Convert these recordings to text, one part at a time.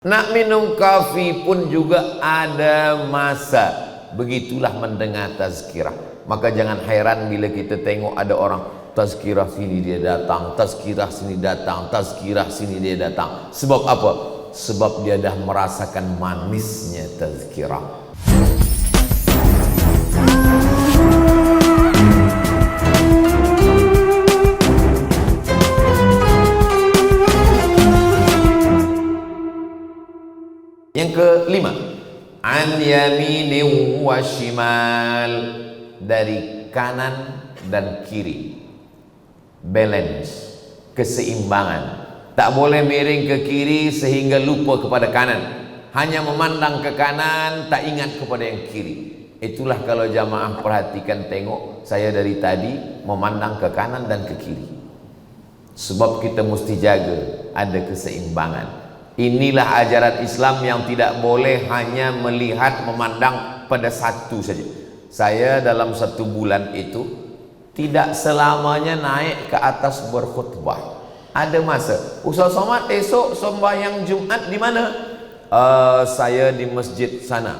Nak minum kopi pun juga ada masa. Begitulah mendengar tazkirah. Maka jangan heran bila kita tengok ada orang tazkirah sini dia datang, tazkirah sini datang, tazkirah sini dia datang. Sebab apa? Sebab dia dah merasakan manisnya tazkirah. Yang kelima, an yamini wa shimal, dari kanan dan kiri. Balance, keseimbangan. Tak boleh miring ke kiri sehingga lupa kepada kanan. Hanya memandang ke kanan, tak ingat kepada yang kiri. Itulah kalau jamaah perhatikan, tengok saya dari tadi memandang ke kanan dan ke kiri. Sebab kita mesti jaga ada keseimbangan. Inilah ajaran Islam yang tidak boleh hanya melihat, memandang pada satu saja. Saya dalam satu bulan itu tidak selamanya naik ke atas berkhutbah. Ada masa, Ustaz Somad esok sembahyang Jumat di mana? Saya di masjid sana.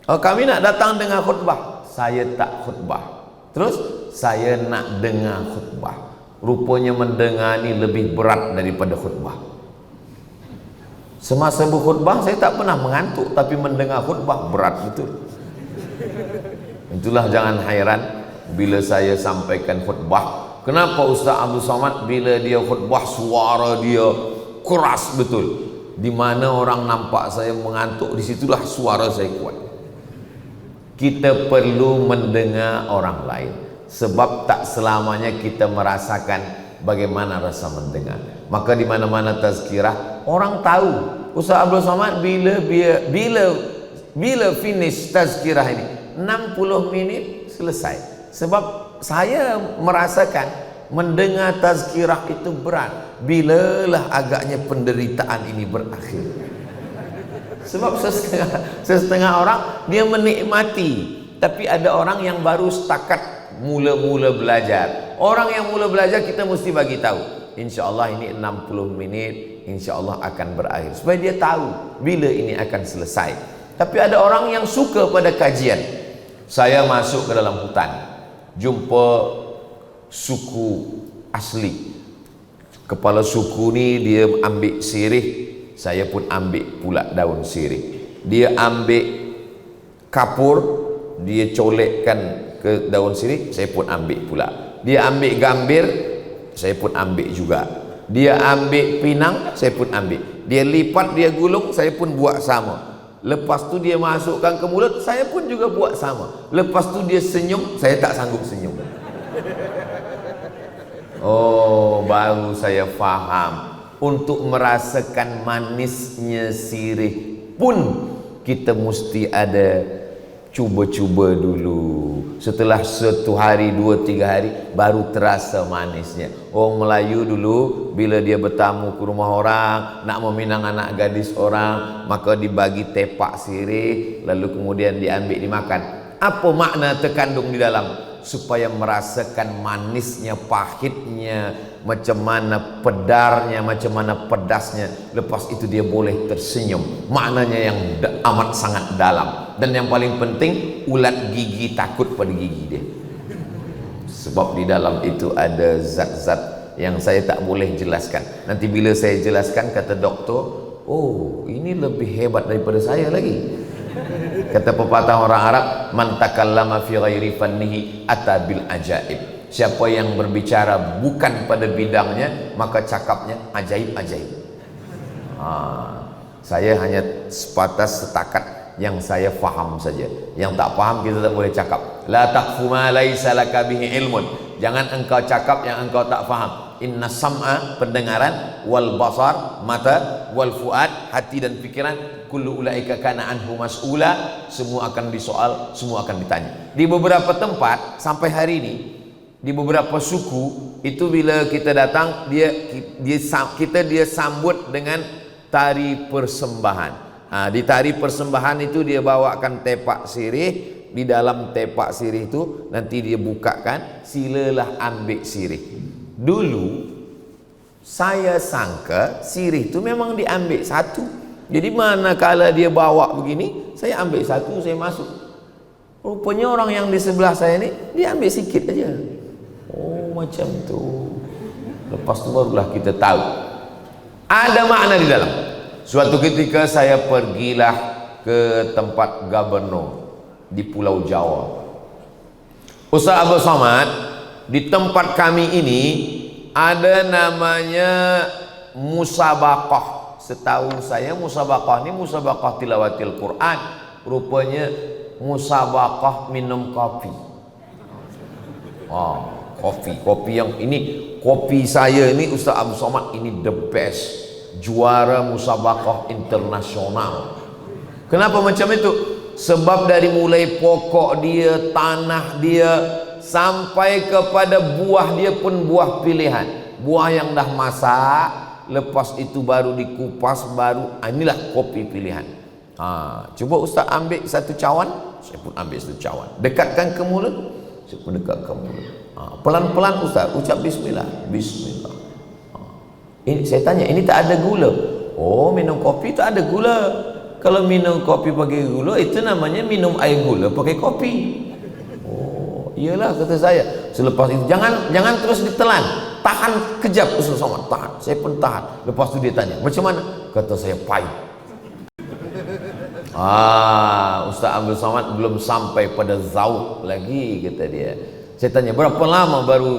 Kami nak datang dengar khutbah. Saya tak khutbah. Terus saya nak dengar khutbah. Rupanya mendengar ni lebih berat daripada khutbah. Semasa berkhutbah saya tak pernah mengantuk, tapi mendengar khutbah berat betul. Itulah jangan hairan bila saya sampaikan khutbah. Kenapa Ustaz Abdul Somad bila dia khutbah suara dia keras betul. Di mana orang nampak saya mengantuk, disitulah suara saya kuat. Kita perlu mendengar orang lain, sebab tak selamanya kita merasakan bagaimana rasa mendengar. Maka di mana-mana tazkirah, orang tahu Ustaz Abdul Somad bila finish tazkirah ini 60 minit selesai. Sebab saya merasakan mendengar tazkirah itu berat. Bilalah agaknya penderitaan ini berakhir. Sebab setengah orang dia menikmati, tapi ada orang yang baru setakat mula-mula belajar. Orang yang mula belajar kita mesti bagi tahu, InsyaAllah ini 60 minit InsyaAllah akan berakhir, supaya dia tahu bila ini akan selesai. Tapi ada orang yang suka pada kajian. Saya masuk ke dalam hutan, jumpa suku asli. Kepala suku ni dia ambil sirih, saya pun ambil pula daun sirih. Dia ambil kapur, dia colekkan ke daun sirih, saya pun ambil pula. Dia ambil gambir, saya pun ambil juga. Dia ambil pinang, saya pun ambil. Dia lipat, dia gulung, saya pun buat sama. Lepas tu dia masukkan ke mulut, saya pun juga buat sama. Lepas tu dia senyum, saya tak sanggup senyum. Oh, baru saya faham. Untuk merasakan manisnya sirih pun kita mesti ada cuba-cuba dulu. Setelah 1 hari, 2, 3 hari baru terasa manisnya. Orang Melayu dulu bila dia bertamu ke rumah orang, nak meminang anak gadis orang, maka dibagi tepak sirih, lalu kemudian diambil dimakan. Apa makna terkandung di dalam? Supaya merasakan manisnya, pahitnya, macam mana pedarnya, macam mana pedasnya. Lepas itu dia boleh tersenyum. Maknanya yang amat sangat dalam. Dan yang paling penting, ulat gigi takut pada gigi dia. Sebab di dalam itu ada zat-zat yang saya tak boleh jelaskan. Nanti bila saya jelaskan, kata doktor, oh ini lebih hebat daripada saya lagi. Kata pepatah orang Arab, man takallama fi ghairi fannihi ata bil ajaib. Siapa yang berbicara bukan pada bidangnya, maka cakapnya ajaib-ajaib. Saya hanya sebatas setakat yang saya faham saja. Yang tak faham kita tak boleh cakap. La taqfu ma laisa laka bihi ilmun. Jangan engkau cakap yang engkau tak faham. Inna sam'a, pendengaran, wal basar, mata, wal fuad, hati dan pikiran, kullu ulaika kana anhu mas'ula, semua akan disoal, semua akan ditanya. Di beberapa tempat sampai hari ini, di beberapa suku itu bila kita datang, kita sambut dengan tari persembahan. Di tari persembahan itu dia bawakan tepak sirih. Di dalam tepak sirih itu nanti dia bukakan, silalah ambil sirih. Dulu saya sangka sirih itu memang diambil satu, Jadi manakala dia bawa begini, saya ambil satu, saya masuk. Rupanya orang yang di sebelah saya ini, dia ambil sikit aja. Oh, macam tu. Lepas tu barulah kita tahu ada makna di dalam. Suatu ketika saya pergilah ke tempat gubernur di Pulau Jawa. Ustaz Abdul Somad, di tempat kami ini ada namanya musabaqah. Setahu saya musabaqah ini musabaqah tilawatil Quran, rupanya musabaqah minum kopi. Kopi yang ini, kopi saya ini Ustaz Abdul Somad ini the best, juara musabaqah internasional. Kenapa macam itu? Sebab dari mulai pokok dia, tanah dia, sampai kepada buah dia pun buah pilihan, buah yang dah masak, lepas itu baru dikupas, baru inilah kopi pilihan. Cuba Ustaz ambil satu cawan, saya pun ambil satu cawan, dekatkan ke mulut, saya pun dekatkan mulut. Pelan-pelan Ustaz ucap bismillah, bismillah. Ini saya tanya, ini tak ada gula? Oh, minum kopi tak ada gula. Kalau minum kopi pakai gula, itu namanya minum air gula pakai kopi. Oh, iyalah kata saya. Selepas itu jangan terus ditelan, tahan kejap Ustaz Somad, tahan. Saya pun tahan. Lepas itu dia tanya, macam mana? Kata saya, pahit. Ustaz Abdul Somad belum sampai pada zauk lagi, kata dia. Saya tanya, berapa lama baru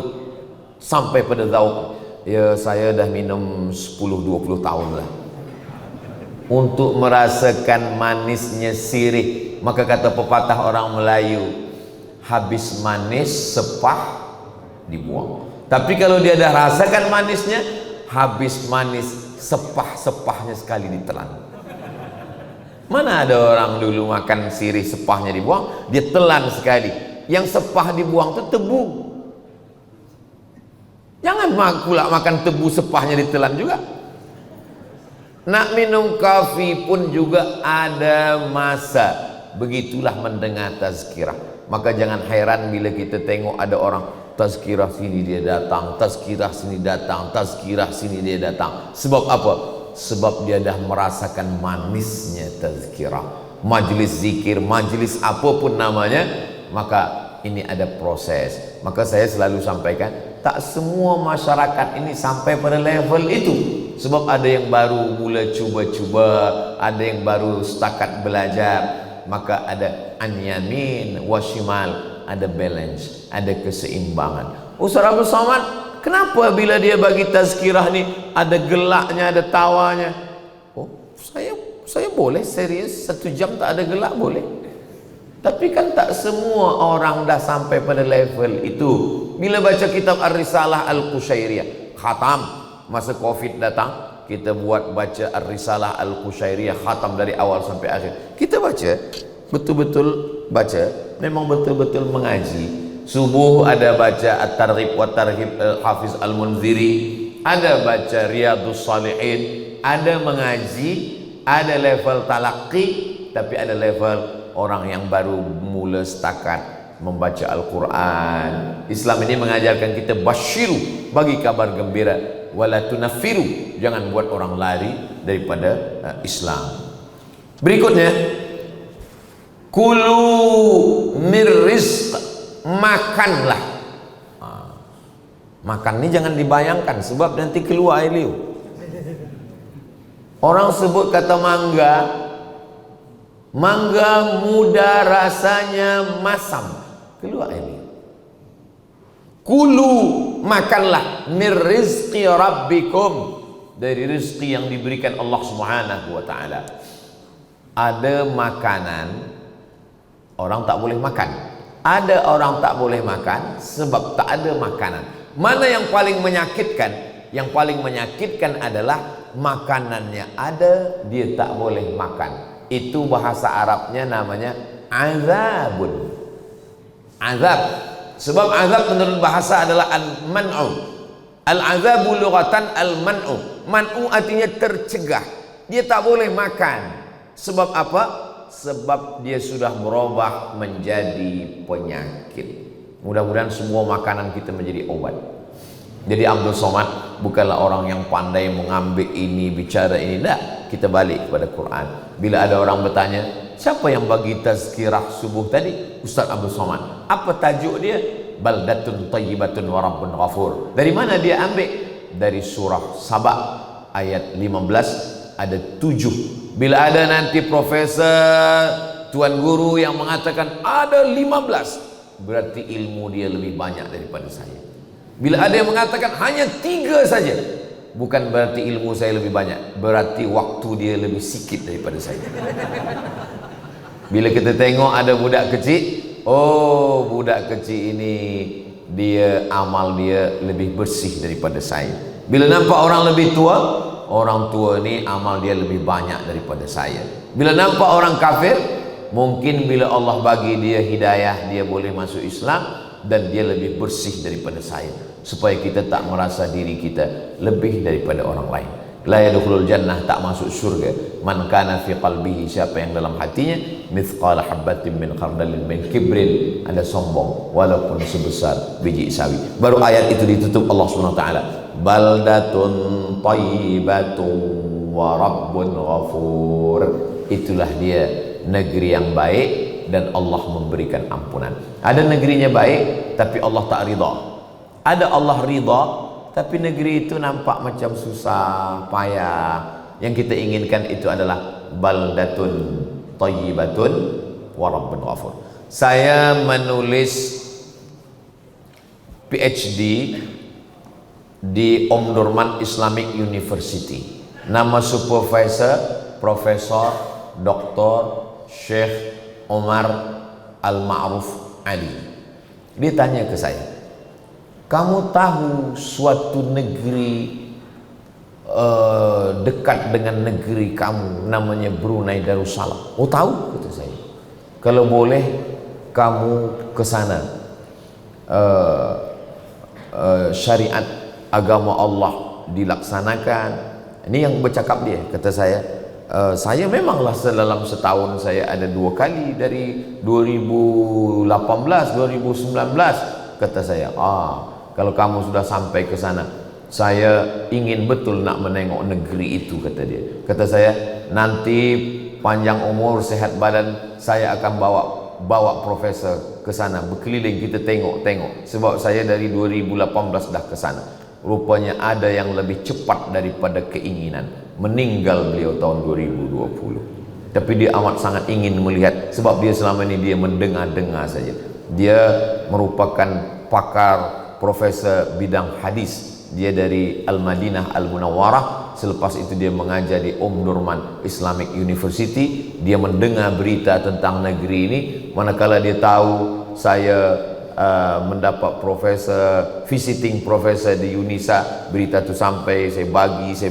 sampai pada zauk? Ya, saya dah minum 10-20 tahun lah. Untuk merasakan manisnya sirih, maka kata pepatah orang Melayu, habis manis sepah dibuang. Tapi kalau dia dah rasakan manisnya, habis manis sepah-sepahnya sekali ditelan. Mana ada orang dulu makan sirih sepahnya dibuang, dia telan sekali. Yang sepah dibuang itu tebu. Jangan pula makan tebu sepahnya ditelan juga. Nak minum kopi pun juga ada masa. Begitulah mendengar tazkirah. Maka jangan heran bila kita tengok ada orang tazkirah sini dia datang, tazkirah sini datang, tazkirah sini dia datang. Sebab apa? Sebab dia dah merasakan manisnya tazkirah. Majlis zikir, majlis apapun namanya, maka ini ada proses. Maka saya selalu sampaikan, tak semua masyarakat ini sampai pada level itu. Sebab ada yang baru mula cuba-cuba, ada yang baru setakat belajar. Maka ada an-yamin wa shimal, ada balance, ada keseimbangan. Ustaz Abdul Somad, kenapa bila dia bagi tazkirah ni ada gelaknya, ada tawanya? Oh, saya boleh serius 1 jam tak ada gelak, boleh. Tapi kan tak semua orang dah sampai pada level itu. Bila baca kitab Ar-Risalah Al-Qushairiyah, khatam. Masa Covid datang, kita buat baca Ar-Risalah Al-Qushairiyah, khatam dari awal sampai akhir. Kita baca, betul-betul baca, memang betul-betul mengaji. Subuh ada baca At-Targhib wa Tarhib Hafiz Al-Munziri, ada baca Riyadhus Shalihin, ada mengaji, ada level talaqi, tapi ada level orang yang baru mula setakat membaca Al-Quran. Islam ini mengajarkan kita basyiru, bagi kabar gembira, wala tunaffiru, jangan buat orang lari daripada Islam. Berikutnya, kulu mir rizq, makanlah. Makan ini jangan dibayangkan, sebab nanti keluar air liur. Orang sebut kata mangga, mangga muda rasanya masam, keluar air liur. Kulu, makanlah, mir rizqi rabbikum, dari rizki yang diberikan Allah Subhanahu wa ta'ala. Ada makanan orang tak boleh makan, ada orang tak boleh makan sebab tak ada makanan. Mana yang paling menyakitkan? Yang paling menyakitkan adalah makanannya ada, dia tak boleh makan. Itu bahasa Arabnya namanya azabun. Azab. Sebab azab menurut bahasa adalah al-man'u. Al-azabu lughatan al-man'u. Man'u artinya tercegah. Dia tak boleh makan. Sebab apa? Sebab dia sudah berubah menjadi penyakit. Mudah-mudahan semua makanan kita menjadi obat. Jadi Abdul Somad bukanlah orang yang pandai mengambil ini, bicara ini. Tidak. kita balik kepada Quran. Bila ada orang bertanya, siapa yang bagi tazkirah subuh tadi? Ustaz Abdul Somad. Apa tajuk dia? Baldatun tayyibatun wa rabbun ghafur. Dari mana dia ambil? Dari surah Saba ayat 15 ada 7. Bila ada nanti profesor, tuan guru yang mengatakan ada 15, berarti ilmu dia lebih banyak daripada saya. Bila ada yang mengatakan hanya 3 saja, bukan berarti ilmu saya lebih banyak, berarti waktu dia lebih sikit daripada saya. Bila kita tengok ada budak kecil, oh budak kecil ini dia amal dia lebih bersih daripada saya. Bila nampak orang lebih tua, orang tua ni amal dia lebih banyak daripada saya. Bila nampak orang kafir, mungkin bila Allah bagi dia hidayah, dia boleh masuk Islam dan dia lebih bersih daripada saya. Supaya kita tak merasa diri kita lebih daripada orang lain. La yadkhulul jannah, tak masuk surga, man kana fi qalbihi, siapa yang dalam hatinya mithqala habatin min khardalin min kibrin, ada sombong walaupun sebesar biji sawi. Baru ayat itu ditutup Allah Subhanahu wa taala, baldatun thayyibatun wa rabbun ghafur. Itulah dia negeri yang baik dan Allah memberikan ampunan. Ada negerinya baik tapi Allah tak ridha. Ada Allah ridha tapi negeri itu nampak macam susah, payah. Yang kita inginkan itu adalah baldatun thayyibatun wa rabbun ghafur. Saya menulis PhD di Omdurman Islamic University. Nama supervisor Profesor Dr. Syekh Omar Al-Ma'ruf Ali. Dia tanya ke saya, kamu tahu suatu negeri dekat dengan negeri kamu namanya Brunei Darussalam? Oh tahu, kata saya. Kalau boleh kamu ke sana, syariat agama Allah dilaksanakan. Ini yang bercakap dia, kata saya. Saya memanglah dalam setahun saya ada 2 kali dari 2018 2019, kata saya. Kalau kamu sudah sampai ke sana, saya ingin betul nak menengok negeri itu, kata dia. Kata saya, nanti panjang umur sehat badan, saya akan bawa profesor ke sana, berkeliling kita tengok-tengok. Sebab saya dari 2018 dah ke sana. Rupanya ada yang lebih cepat daripada keinginan. Meninggal beliau tahun 2020. Tapi dia amat sangat ingin melihat, sebab dia selama ini dia mendengar-dengar saja. Dia merupakan pakar profesor bidang hadis. Dia dari Al-Madinah Al-Munawwarah. Selepas itu dia mengajar di Omdurman Islamic University. Dia mendengar berita tentang negeri ini. Manakala dia tahu saya mendapat visiting professor di UNISA, berita itu sampai, saya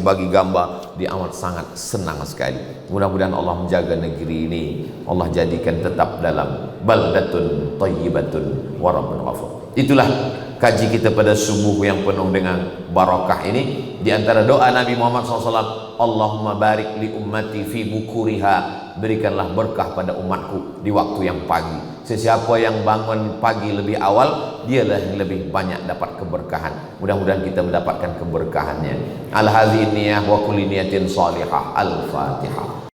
bagi gambar, dia amat sangat senang sekali. Mudah-mudahan Allah menjaga negeri ini, Allah jadikan tetap dalam baldatun thayyibatun wa rabbun ghafur. Itulah kaji kita pada subuh yang penuh dengan barakah ini. Di antara doa Nabi Muhammad SAW, Allahumma barik li ummati fi bukuriha, berikanlah berkah pada umatku di waktu yang pagi. Sesiapa yang bangun pagi lebih awal, dialah yang lebih banyak dapat keberkahan. Mudah-mudahan kita mendapatkan keberkahannya. Al-hadhihi niyah wa kulli niyatin salihah. Al-Fatihah.